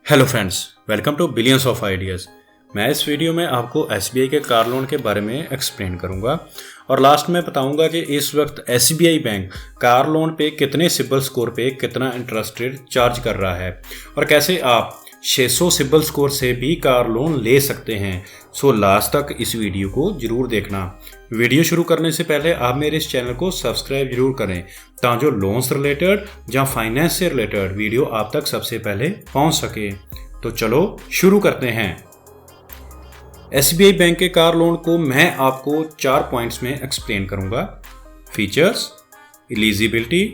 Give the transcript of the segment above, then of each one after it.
Hello friends, welcome to billions of ideas. मैं इस video में आपको एसबीआई के कार लोन के बारे में एक्सप्लेन करूंगा और लास्ट में बताऊंगा कि इस वक्त एसबीआई बैंक कार लोन पे कितने सिबिल स्कोर पे कितना इंटरेस्ट रेट चार्ज कर रहा है और कैसे आप 600 सिबिल स्कोर से भी कार लोन ले सकते हैं। सो लास्ट तक इस वीडियो को जरूर देखना। वीडियो शुरू करने से पहले आप मेरे इस चैनल को सब्सक्राइब जरूर करें ताकि जो लोन्स रिलेटेड या फाइनेंस से रिलेटेड वीडियो आप तक सबसे पहले पहुंच सके। तो चलो शुरू करते हैं। एसबीआई बैंक के कार लोन को मैं आपको 4 पॉइंट्स में एक्सप्लेन करूंगा। Features, eligibility,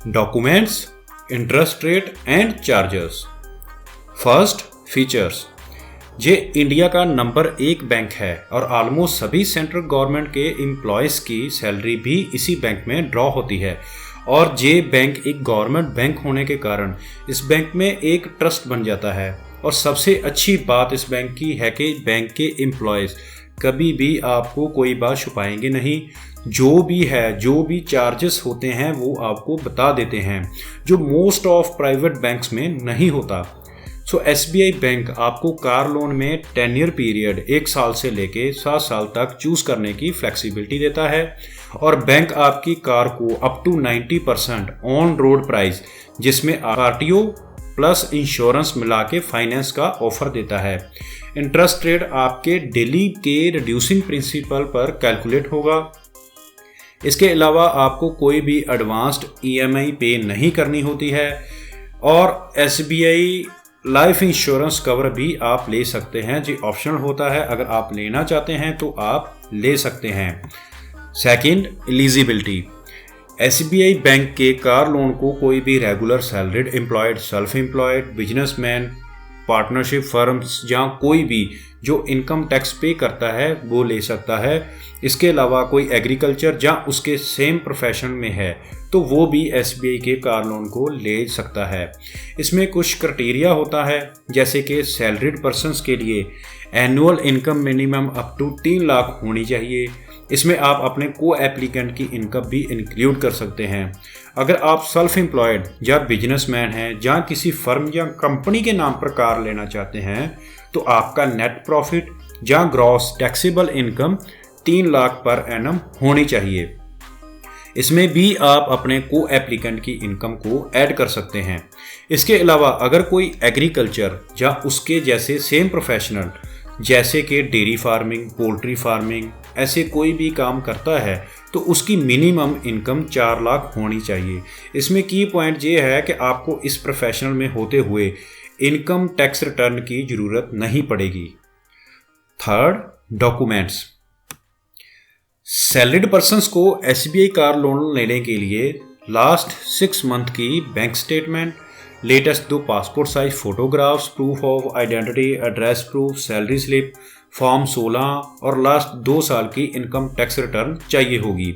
documents, interest rate and charges. First, features. ये इंडिया का नंबर 1 बैंक है और ऑलमोस्ट सभी सेंट्रल गवर्नमेंट के एम्प्लॉयज़ की सैलरी भी इसी बैंक में ड्रॉ होती है और ये बैंक एक गवर्नमेंट बैंक होने के कारण इस बैंक में एक ट्रस्ट बन जाता है। और सबसे अच्छी बात इस बैंक की है कि बैंक के एम्प्लॉयज़ कभी भी आपको कोई बात छुपाएंगे नहीं। जो भी चार्जेस होते हैं वो आपको बता देते हैं, जो मोस्ट ऑफ प्राइवेट बैंक्स में नहीं होता। सो एसबीआई बैंक आपको कार लोन में टेन्योर पीरियड 1 साल से लेके 7 साल तक चूज करने की फ्लेक्सिबिलिटी देता है और बैंक आपकी कार को up to 90% on road price, जिसमें आरटीओ प्लस इंश्योरेंस मिला के फाइनेंस का ऑफर देता है। इंटरेस्ट रेट आपके डेली के रिड्यूसिंग प्रिंसिपल पर कैलकुलेट होगा। इसके अलावा आपको कोई भी एडवांस्ड ईएमआई पे नहीं करनी होती है और एसबीआई लाइफ इंश्योरेंस कवर भी आप ले सकते हैं, जो ऑप्शनल होता है। अगर आप लेना चाहते हैं तो आप ले सकते हैं। Second, eligibility. एसबीआई बैंक के कार लोन को कोई भी regular salaried employed, self employed, businessman, partnership firms या कोई भी जो इनकम टैक्स पे करता है वो ले सकता है। इसके अलावा कोई एग्रीकल्चर या उसके सेम प्रोफेशन में है तो वो भी एसबीआई के कार लोन को ले सकता है। इसमें कुछ क्राइटेरिया होता है, जैसे कि सैलरीड पर्सन्स के लिए annual income minimum up to 3 lakh होनी चाहिए। इसमें आप अपने को एप्लीकेंट की इनकम भी इंक्लूड कर सकते हैं। अगर आप सेल्फ एम्प्लॉयड या बिजनेसमैन हैं या किसी फर्म या कंपनी के नाम पर कार लेना चाहते हैं तो आपका नेट प्रॉफिट या gross taxable income 3 lakh per annum होनी चाहिए। इसमें भी आप अपने को एप्लीकेंट की इनकम को ऐड कर सकते हैं। इसके अलावा अगर कोई एग्रीकल्चर या उसके जैसे सेम प्रोफेशनल, जैसे कि डेयरी फार्मिंग, पोल्ट्री फार्मिंग, ऐसे कोई भी काम करता है तो उसकी मिनिमम इनकम 4 लाख होनी चाहिए। इसमें की पॉइंट ये है कि आपको इस प्रोफेशनल में होते हुए इनकम टैक्स रिटर्न की ज़रूरत नहीं पड़ेगी। Third, documents. सैलरीड पर्सन्स को एसबीआई कार लोन लेने के लिए लास्ट 6 मंथ की bank statement, latest 2 passport size photographs, proof of identity, address proof, salary slip, form 16 और लास्ट 2 साल की इनकम टैक्स रिटर्न चाहिए होगी।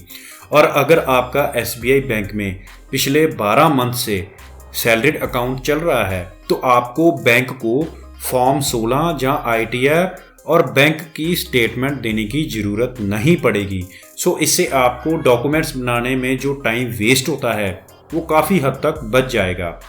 और अगर आपका एसबीआई बैंक में पिछले 12 मंथ से सैलरीड अकाउंट चल रहा है तो आपको बैंक को फॉर्म 16 या आईटीआर और बैंक की स्टेटमेंट देने की ज़रूरत नहीं पड़ेगी। सो इससे आपको डॉक्यूमेंट्स बनाने में जो टाइम वेस्ट होता है वो काफ़ी हद तक बच जाएगा।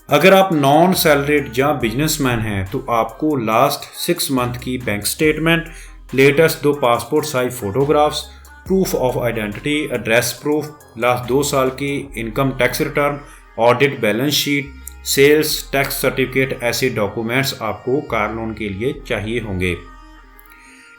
अगर आप नॉन सैलरीड या बिजनेसमैन हैं तो आपको लास्ट 6 मंथ की bank statement, latest 2 passport size photographs, proof of identity, address proof, last 2 साल की income tax return, audit balance sheet, sales tax certificate, ऐसे डॉक्यूमेंट्स आपको कार लोन के लिए चाहिए होंगे।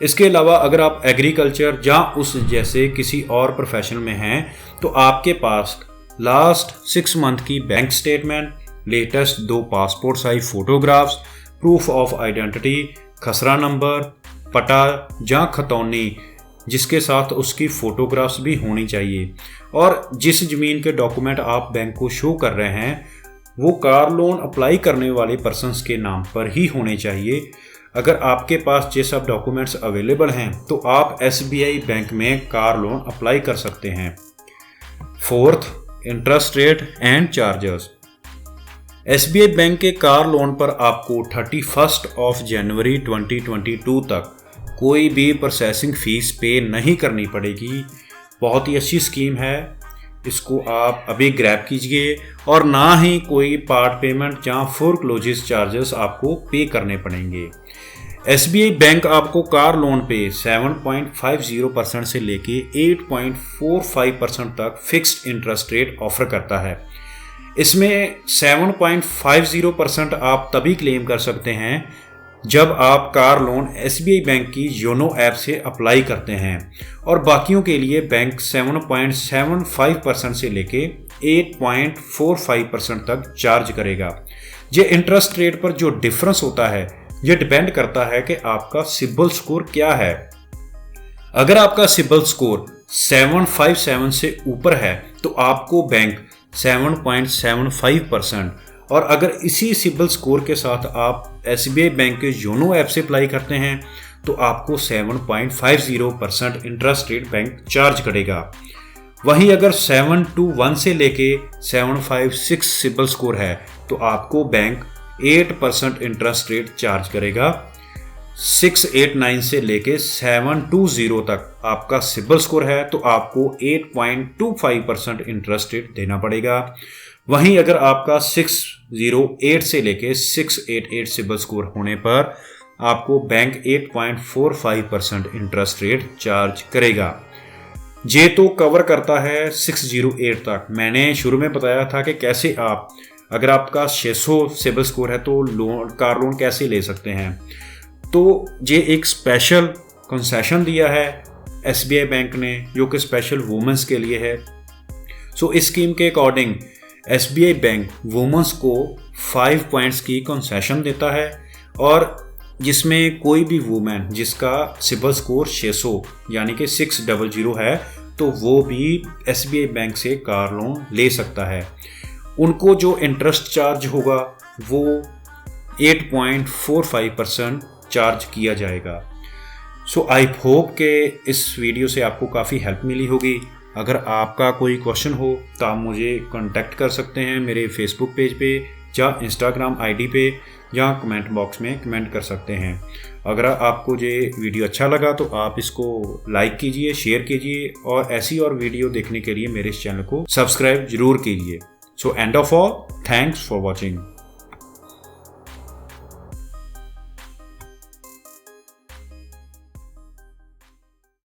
इसके अलावा अगर आप एग्रीकल्चर या उस जैसे किसी और प्रोफेशन में हैं तो आपके पास लास्ट 6 मंथ की bank statement, latest 2 passport size photographs, proof of identity, खसरा नंबर, पता या खतौनी जिसके साथ उसकी फ़ोटोग्राफ्स भी होनी चाहिए। और जिस ज़मीन के डॉक्यूमेंट आप बैंक को शो कर रहे हैं वो कार लोन अप्लाई करने वाले पर्सन्स के नाम पर ही होने चाहिए। अगर आपके पास ये सब डॉक्यूमेंट्स अवेलेबल हैं तो आप एसबीआई बैंक में कार लोन अप्लाई कर सकते हैं। Fourth, interest rate and charges. SBI bank के कार लोन पर आपको 31 जनवरी 2022 तक कोई भी प्रोसेसिंग फ़ीस पे नहीं करनी पड़ेगी। बहुत ही अच्छी स्कीम है, इसको आप अभी ग्रैब कीजिए और ना ही कोई पार्ट पेमेंट या फोरक्लोजेस चार्जेस आपको पे करने पड़ेंगे। SBI बैंक आपको कार लोन पे 7.50% से लेके 8.45% तक फिक्स्ड इंटरेस्ट रेट ऑफर करता है। इसमें 7.50% आप तभी क्लेम कर सकते हैं जब आप कार लोन SBI बैंक की योनो ऐप से अप्लाई करते हैं, और बाकियों के लिए बैंक 7.75% से लेके 8.45% तक चार्ज करेगा। ये इंटरेस्ट रेट पर जो डिफरेंस होता है ये डिपेंड करता है कि आपका सिबिल स्कोर क्या है। अगर आपका सिबिल स्कोर 757 से ऊपर है तो आपको बैंक 7.75%, और अगर इसी सिबिल स्कोर के साथ आप SBI बैंक के योनो ऐप से अप्लाई करते हैं तो आपको 7.50% इंटरेस्ट रेट बैंक चार्ज करेगा। वहीं अगर 721 से लेके 756 सिबिल स्कोर है तो आपको बैंक 8% इंटरेस्ट रेट चार्ज करेगा। 689 से लेके 720 तक आपका सिबिल स्कोर है तो आपको 8.25% इंटरेस्ट रेट देना पड़ेगा। वहीं अगर आपका 608 से लेके 688 सिबिल स्कोर होने पर आपको बैंक 8.45% इंटरेस्ट रेट चार्ज करेगा। ये तो कवर करता है 608 तक। मैंने शुरू में बताया था कि कैसे आप, अगर आपका 600 सिबिल स्कोर है तो कार लोन कैसे ले सकते हैं। तो ये एक स्पेशल कंसेशन दिया है SBI बैंक ने जो कि स्पेशल वुमेन्स के लिए है। सो इस स्कीम के अकॉर्डिंग SBI बैंक वुमेन्स को 5 पॉइंट्स की कंसेशन देता है, और जिसमें कोई भी वुमेन जिसका सिबिल स्कोर 600 यानी कि 600 है तो वो भी SBI बैंक से कार लोन ले सकता है। उनको जो इंटरेस्ट चार्ज होगा वो 8.45% चार्ज किया जाएगा। सो आई होप कि इस वीडियो से आपको काफ़ी हेल्प मिली होगी। अगर आपका कोई क्वेश्चन हो तो आप मुझे कांटेक्ट कर सकते हैं मेरे फेसबुक पेज पे या इंस्टाग्राम ID पे, या कमेंट बॉक्स में कमेंट कर सकते हैं। अगर आपको ये वीडियो अच्छा लगा तो आप इसको लाइक कीजिए, शेयर कीजिए, और ऐसी और वीडियो देखने के लिए मेरे इस चैनल को सब्सक्राइब जरूर कीजिए। So end of all, thanks for watching.